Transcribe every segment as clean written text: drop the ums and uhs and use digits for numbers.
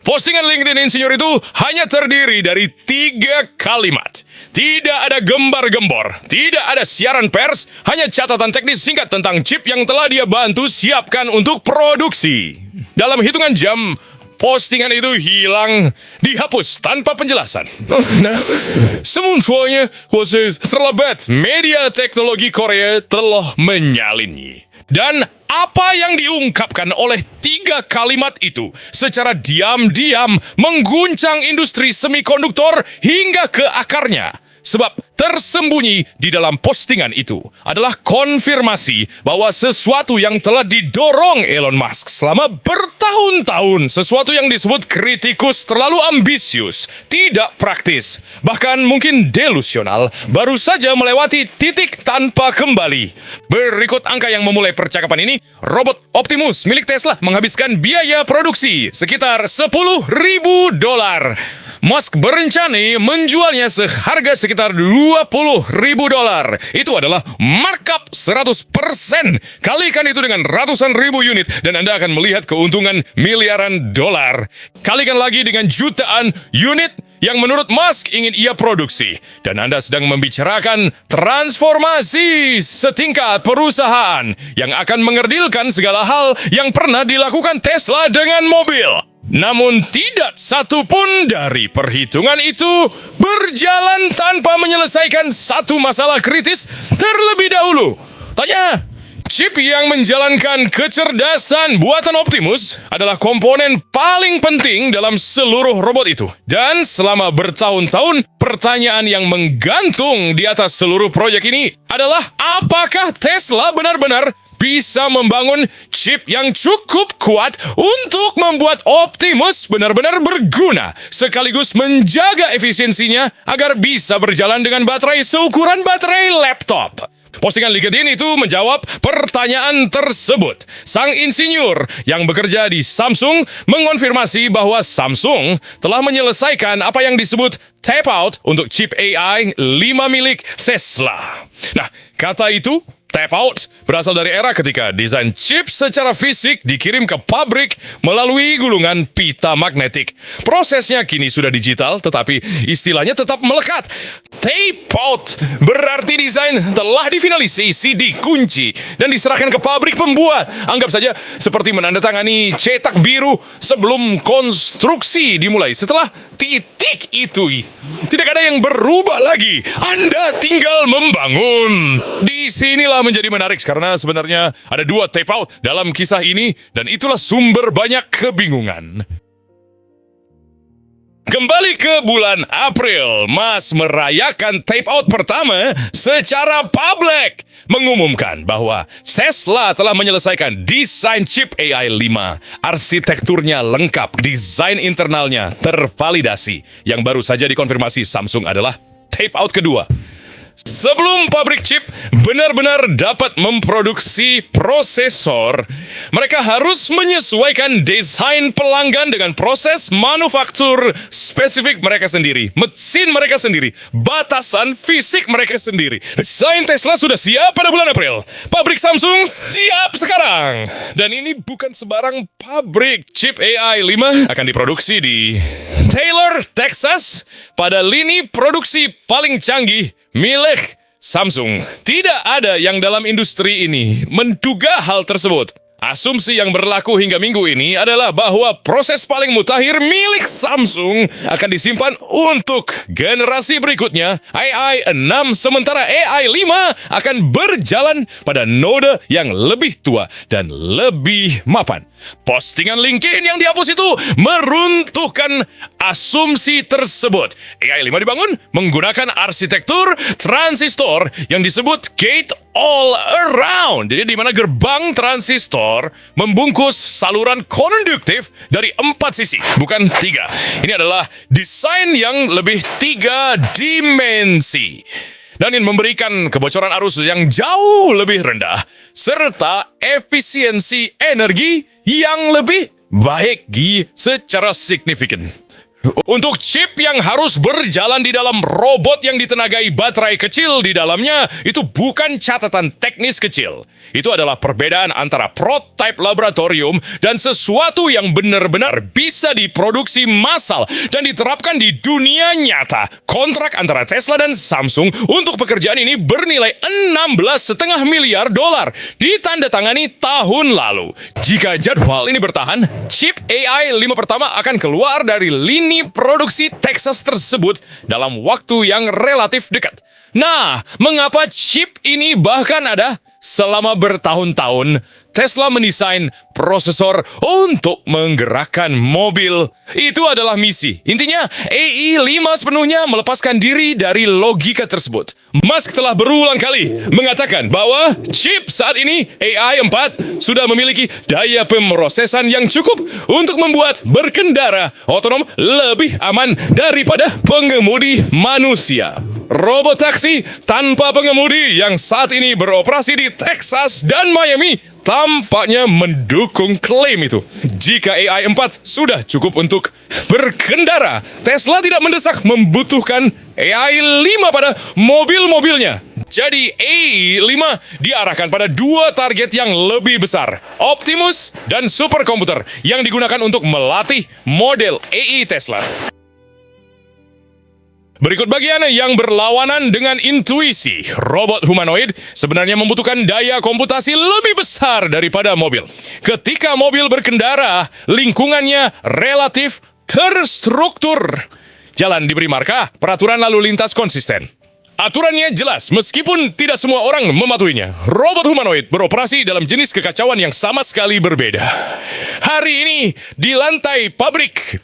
Postingan LinkedIn Insinyur itu hanya terdiri dari 3 kalimat. Tidak ada gembar-gembor, tidak ada siaran pers, hanya catatan teknis singkat tentang chip yang telah dia bantu siapkan untuk produksi. Dalam hitungan jam, postingan itu hilang, dihapus tanpa penjelasan. Nah, semuanya khusus terlambat media teknologi Korea telah menyalinnya. Dan apa yang diungkapkan oleh 3 kalimat itu secara diam-diam mengguncang industri semikonduktor hingga ke akarnya. Sebab tersembunyi di dalam postingan itu adalah konfirmasi bahwa sesuatu yang telah didorong Elon Musk selama bertahun-tahun, sesuatu yang disebut kritikus, terlalu ambisius, tidak praktis, bahkan mungkin delusional, baru saja melewati titik tanpa kembali. Berikut angka yang memulai percakapan ini. Robot Optimus milik Tesla menghabiskan biaya produksi sekitar $10.000. Musk berencana menjualnya seharga sekitar $20.000. Itu adalah markup 100%. Kalikan itu dengan ratusan ribu unit dan Anda akan melihat keuntungan miliaran dolar. Kalikan lagi dengan jutaan unit yang menurut Musk ingin ia produksi. Dan Anda sedang membicarakan transformasi setingkat perusahaan yang akan mengerdilkan segala hal yang pernah dilakukan Tesla dengan mobil. Namun tidak satu pun dari perhitungan itu berjalan tanpa menyelesaikan satu masalah kritis terlebih dahulu. Tanya, chip yang menjalankan kecerdasan buatan Optimus adalah komponen paling penting dalam seluruh robot itu. Dan selama bertahun-tahun, pertanyaan yang menggantung di atas seluruh proyek ini adalah apakah Tesla benar-benar bisa membangun chip yang cukup kuat untuk membuat Optimus benar-benar berguna, sekaligus menjaga efisiensinya agar bisa berjalan dengan baterai seukuran baterai laptop. Postingan LinkedIn itu menjawab pertanyaan tersebut. Sang insinyur yang bekerja di Samsung mengonfirmasi bahwa Samsung telah menyelesaikan apa yang disebut tape out untuk chip AI 5 milik Tesla. Nah, kata itu tape out berasal dari era ketika desain chip secara fisik dikirim ke pabrik melalui gulungan pita magnetik. Prosesnya kini sudah digital, tetapi istilahnya tetap melekat. Tape out berarti desain telah difinalisasi, dikunci, dan diserahkan ke pabrik pembuat. Anggap saja seperti menandatangani cetak biru sebelum konstruksi dimulai. Setelah titik itu, tidak ada yang berubah lagi. Anda tinggal membangun. Disinilah menjadi menarik karena sebenarnya ada 2 tape out dalam kisah ini dan itulah sumber banyak kebingungan. Kembali ke bulan April, Musk merayakan tape out pertama secara publik, mengumumkan bahwa Tesla telah menyelesaikan desain chip AI 5. Arsitekturnya lengkap, desain internalnya tervalidasi. Yang baru saja dikonfirmasi Samsung adalah tape out kedua. Sebelum pabrik chip benar-benar dapat memproduksi prosesor, mereka harus menyesuaikan desain pelanggan dengan proses manufaktur spesifik mereka sendiri, mesin mereka sendiri, batasan fisik mereka sendiri. Desain Tesla sudah siap pada bulan April. Pabrik Samsung siap sekarang. Dan ini bukan sebarang pabrik. Chip AI 5 akan diproduksi di Taylor, Texas pada lini produksi paling canggih milik Samsung. Tidak ada yang dalam industri ini menduga hal tersebut. Asumsi yang berlaku hingga minggu ini adalah bahwa proses paling mutakhir milik Samsung akan disimpan untuk generasi berikutnya, AI 6, sementara AI 5 akan berjalan pada node yang lebih tua dan lebih mapan. Postingan LinkedIn yang dihapus itu meruntuhkan asumsi tersebut. AI 5 dibangun menggunakan arsitektur transistor yang disebut gate all around. Jadi di mana gerbang transistor membungkus saluran konduktif dari 4 sisi, bukan 3. Ini adalah desain yang lebih 3 dimensi. Dan ini memberikan kebocoran arus yang jauh lebih rendah, serta efisiensi energi yang lebih baik secara signifikan. Untuk chip yang harus berjalan di dalam robot yang ditenagai baterai kecil di dalamnya, itu bukan catatan teknis kecil. Itu adalah perbedaan antara prototipe laboratorium dan sesuatu yang benar-benar bisa diproduksi massal dan diterapkan di dunia nyata. Kontrak antara Tesla dan Samsung untuk pekerjaan ini bernilai 16,5 miliar dolar, ditandatangani tahun lalu. Jika jadwal ini bertahan, chip AI 5 pertama akan keluar dari lini produksi Texas tersebut dalam waktu yang relatif dekat. Nah, mengapa chip ini bahkan ada? Selama bertahun-tahun, Tesla mendesain prosesor untuk menggerakkan mobil. Itu adalah misi. Intinya, AI5 sepenuhnya melepaskan diri dari logika tersebut. Musk telah berulang kali mengatakan bahwa chip saat ini AI4 sudah memiliki daya pemrosesan yang cukup untuk membuat berkendara otonom lebih aman daripada pengemudi manusia. Robot taksi tanpa pengemudi yang saat ini beroperasi di Texas dan Miami tampaknya mendukung klaim itu. Jika AI4 sudah cukup untuk berkendara, Tesla tidak mendesak membutuhkan AI5 pada mobil-mobilnya. Jadi AI5 diarahkan pada dua target yang lebih besar, Optimus dan superkomputer yang digunakan untuk melatih model AI Tesla. Berikut bagian yang berlawanan dengan intuisi. Robot humanoid sebenarnya membutuhkan daya komputasi lebih besar daripada mobil. Ketika mobil berkendara, lingkungannya relatif terstruktur. Jalan diberi marka, peraturan lalu lintas konsisten. Aturannya jelas, meskipun tidak semua orang mematuhinya. Robot humanoid beroperasi dalam jenis kekacauan yang sama sekali berbeda. Hari ini di lantai pabrik,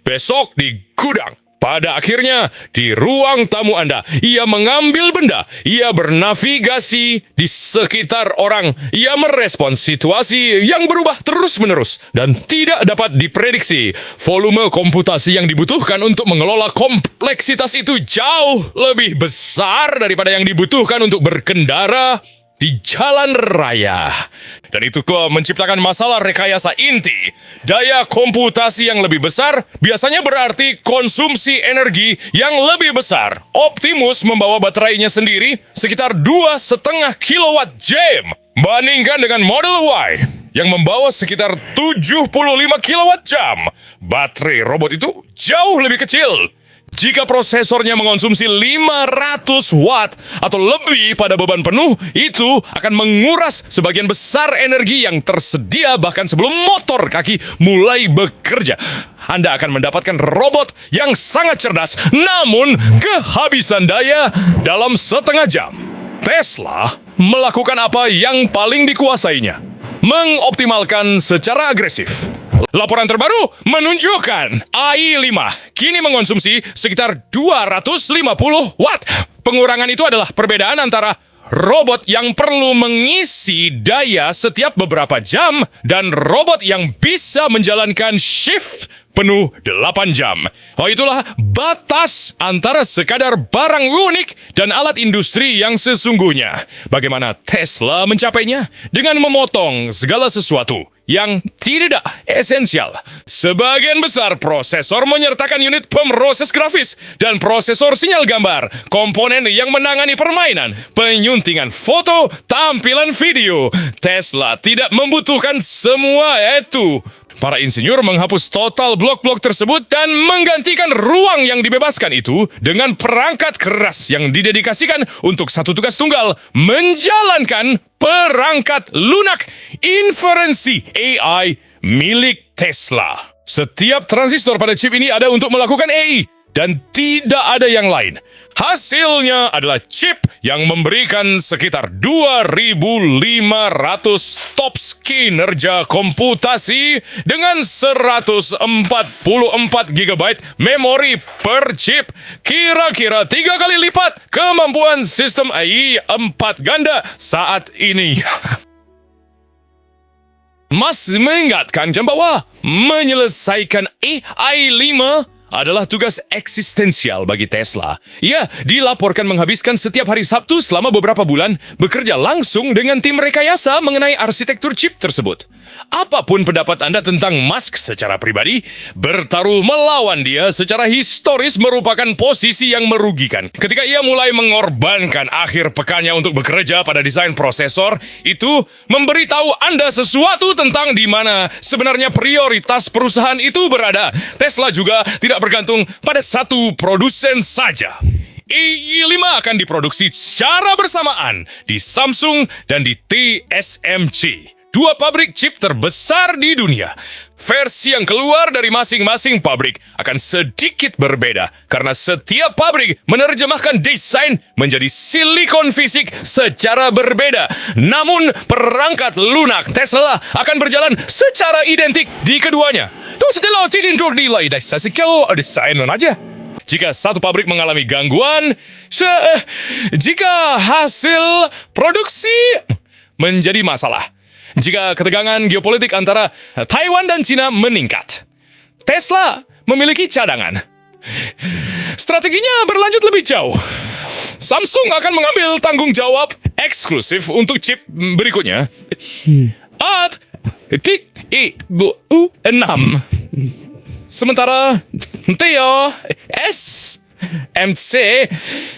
besok di gudang. Pada akhirnya, di ruang tamu Anda, ia mengambil benda, ia bernavigasi di sekitar orang, ia merespons situasi yang berubah terus-menerus dan tidak dapat diprediksi. Volume komputasi yang dibutuhkan untuk mengelola kompleksitas itu jauh lebih besar daripada yang dibutuhkan untuk berkendara di jalan raya. Dan itu menciptakan masalah rekayasa inti. Daya komputasi yang lebih besar biasanya berarti konsumsi energi yang lebih besar. Optimus membawa baterainya sendiri sekitar 2,5 kilowatt jam. Bandingkan dengan Model Y yang membawa sekitar 75 kilowatt jam. Baterai robot itu jauh lebih kecil. Jika prosesornya mengonsumsi 500 watt atau lebih pada beban penuh, itu akan menguras sebagian besar energi yang tersedia bahkan sebelum motor kaki mulai bekerja. Anda akan mendapatkan robot yang sangat cerdas, namun kehabisan daya dalam setengah jam. Tesla melakukan apa yang paling dikuasainya, mengoptimalkan secara agresif. Laporan terbaru menunjukkan AI5 kini mengonsumsi sekitar 250 watt. Pengurangan itu adalah perbedaan antara robot yang perlu mengisi daya setiap beberapa jam dan robot yang bisa menjalankan shift penuh 8 jam. Oh, itulah batas antara sekadar barang unik dan alat industri yang sesungguhnya. Bagaimana Tesla mencapainya? Dengan memotong segala sesuatu yang tidak esensial. Sebagian besar prosesor menyertakan unit pemroses grafis dan prosesor sinyal gambar, komponen yang menangani permainan, penyuntingan foto, tampilan video. Tesla tidak membutuhkan semua itu. Para insinyur menghapus total blok-blok tersebut dan menggantikan ruang yang dibebaskan itu dengan perangkat keras yang didedikasikan untuk satu tugas tunggal, menjalankan perangkat lunak inferensi AI milik Tesla. Setiap transistor pada chip ini ada untuk melakukan AI dan tidak ada yang lain. Hasilnya adalah chip yang memberikan sekitar 2.500 TOPS kinerja komputasi dengan 144 GB memori per chip, kira-kira 3 kali lipat kemampuan sistem AI 4 ganda saat ini. Mas mengingatkan bahwa menyelesaikan AI5 adalah tugas eksistensial bagi Tesla. Ia dilaporkan menghabiskan setiap hari Sabtu selama beberapa bulan bekerja langsung dengan tim rekayasa mengenai arsitektur chip tersebut. Apapun pendapat Anda tentang Musk secara pribadi, bertaruh melawan dia secara historis merupakan posisi yang merugikan. Ketika ia mulai mengorbankan akhir pekannya untuk bekerja pada desain prosesor, itu memberitahu Anda sesuatu tentang di mana sebenarnya prioritas perusahaan itu berada. Tesla juga tidak bergantung pada satu produsen saja. AI5 akan diproduksi secara bersamaan di Samsung dan di TSMC, dua pabrik chip terbesar di dunia. Versi yang keluar dari masing-masing pabrik akan sedikit berbeda karena setiap pabrik menerjemahkan desain menjadi silikon fisik secara berbeda. Namun perangkat lunak Tesla akan berjalan secara identik di keduanya. Itu setelah dinilai dari sisi desain aja. Jika satu pabrik mengalami gangguan, jika hasil produksi menjadi masalah, jika ketegangan geopolitik antara Taiwan dan Cina meningkat, Tesla memiliki cadangan. Strateginya berlanjut lebih jauh. Samsung akan mengambil tanggung jawab eksklusif untuk chip berikutnya. AI6. Sementara TSMC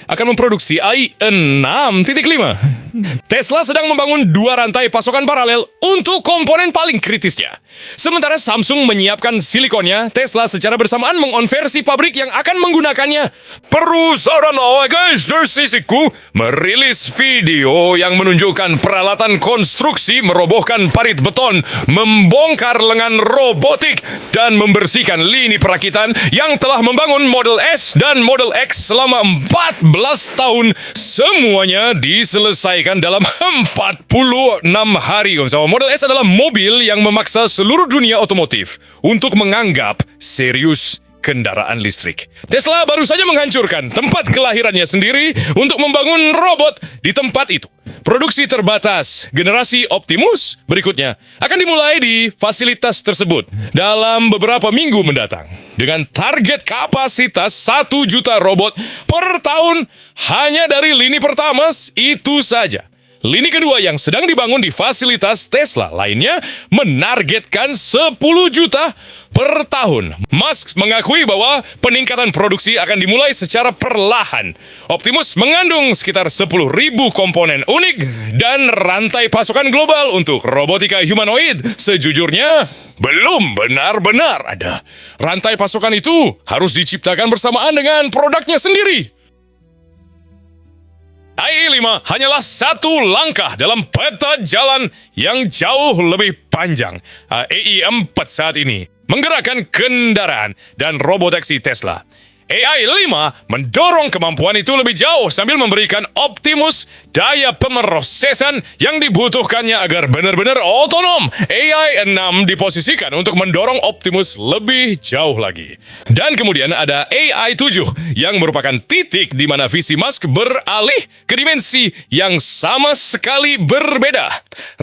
akan memproduksi AI6.5. Tesla sedang membangun dua rantai pasokan paralel untuk komponen paling kritisnya. Sementara Samsung menyiapkan silikonnya, Tesla secara bersamaan mengonversi pabrik yang akan menggunakannya. Perusahaan guys dari sisiku merilis video yang menunjukkan peralatan konstruksi merobohkan parit beton, membongkar lengan robotik, dan membersihkan lini perakitan yang telah membangun Model S dan Model X selama 14 tahun. Semuanya diselesaikan dalam 46 hari. Model S adalah mobil yang memaksa seluruh dunia otomotif untuk menganggap serius kendaraan listrik. Tesla baru saja menghancurkan tempat kelahirannya sendiri untuk membangun robot di tempat itu. Produksi terbatas generasi Optimus berikutnya akan dimulai di fasilitas tersebut dalam beberapa minggu mendatang. Dengan target kapasitas 1 juta robot per tahun hanya dari lini pertama itu saja. Lini kedua yang sedang dibangun di fasilitas Tesla lainnya menargetkan 10 juta per tahun. Musk mengakui bahwa peningkatan produksi akan dimulai secara perlahan. Optimus mengandung sekitar 10.000 komponen unik dan rantai pasokan global untuk robotika humanoid. Sejujurnya, belum benar-benar ada. Rantai pasokan itu harus diciptakan bersamaan dengan produknya sendiri. AI5 hanyalah satu langkah dalam peta jalan yang jauh lebih panjang. AI4 saat ini menggerakkan kendaraan dan robotaksi Tesla. AI5 mendorong kemampuan itu lebih jauh sambil memberikan Optimus daya pemrosesan yang dibutuhkannya agar benar-benar otonom. AI6 diposisikan untuk mendorong Optimus lebih jauh lagi. Dan kemudian ada AI7 yang merupakan titik di mana visi Musk beralih ke dimensi yang sama sekali berbeda.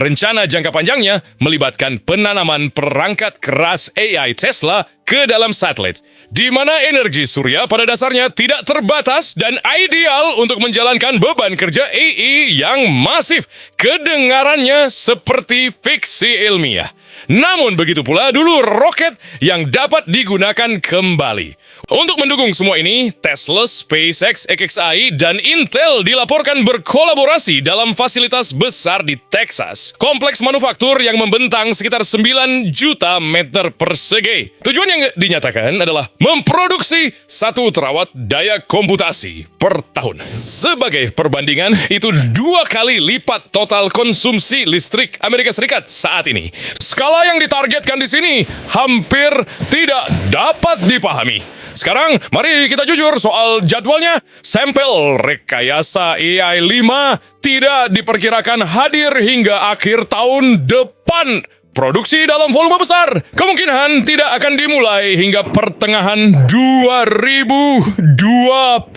Rencana jangka panjangnya melibatkan penanaman perangkat keras AI Tesla ke dalam satelit, di mana energi surya pada dasarnya tidak terbatas dan ideal untuk menjalankan beban kerja AI yang masif. Kedengarannya seperti fiksi ilmiah. Namun begitu pula dulu roket yang dapat digunakan kembali. Untuk mendukung semua ini, Tesla, SpaceX, XAI, dan Intel dilaporkan berkolaborasi dalam fasilitas besar di Texas. Kompleks manufaktur yang membentang sekitar 9 juta meter persegi. Tujuan yang dinyatakan adalah memproduksi 1 terawatt daya komputasi per tahun. Sebagai perbandingan, itu 2 kali lipat total konsumsi listrik Amerika Serikat saat ini. Skala yang ditargetkan di sini hampir tidak dapat dipahami. Sekarang, mari kita jujur soal jadwalnya. Sampel rekayasa AI5 tidak diperkirakan hadir hingga akhir tahun depan. Produksi dalam volume besar kemungkinan tidak akan dimulai hingga pertengahan 2027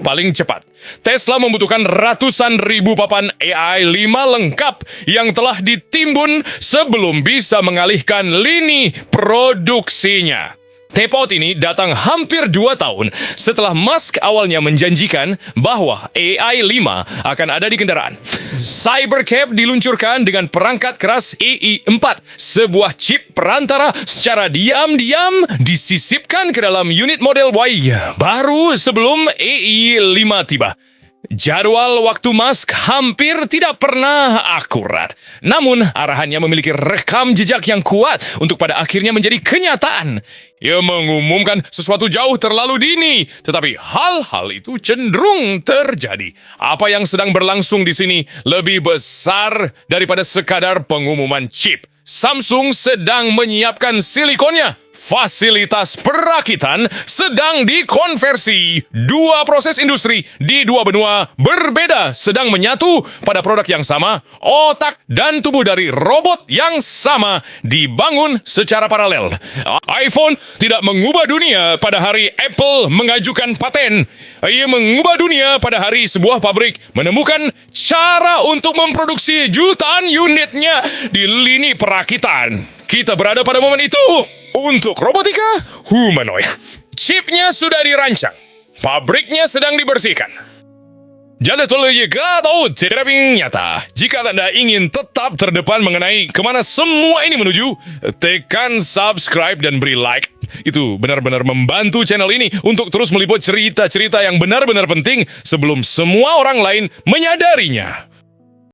paling cepat. Tesla membutuhkan ratusan ribu papan AI5 lengkap yang telah ditimbun sebelum bisa mengalihkan lini produksinya. Tapeout ini datang hampir 2 tahun setelah Musk awalnya menjanjikan bahwa AI 5 akan ada di kendaraan. Cybercab diluncurkan dengan perangkat keras AI4, sebuah chip perantara secara diam-diam disisipkan ke dalam unit model Y baru sebelum AI5 tiba. Jadwal waktu Musk hampir tidak pernah akurat. Namun, arahannya memiliki rekam jejak yang kuat untuk pada akhirnya menjadi kenyataan. Ia mengumumkan sesuatu jauh terlalu dini, tetapi hal-hal itu cenderung terjadi. Apa yang sedang berlangsung di sini lebih besar daripada sekadar pengumuman chip. Samsung sedang menyiapkan silikonnya. Fasilitas perakitan sedang dikonversi. 2 proses industri di 2 benua berbeda sedang menyatu pada produk yang sama. Otak dan tubuh dari robot yang sama dibangun secara paralel. iPhone tidak mengubah dunia pada hari Apple mengajukan paten. Ia mengubah dunia pada hari sebuah pabrik menemukan cara untuk memproduksi jutaan unitnya di lini perakitan. Kita berada pada momen itu untuk robotika humanoid. Chipnya sudah dirancang, pabriknya sedang dibersihkan. Jadi tidak nyata. Jika Anda ingin tetap terdepan mengenai kemana semua ini menuju, tekan subscribe dan beri like. Itu benar-benar membantu channel ini untuk terus meliput cerita-cerita yang benar-benar penting sebelum semua orang lain menyadarinya.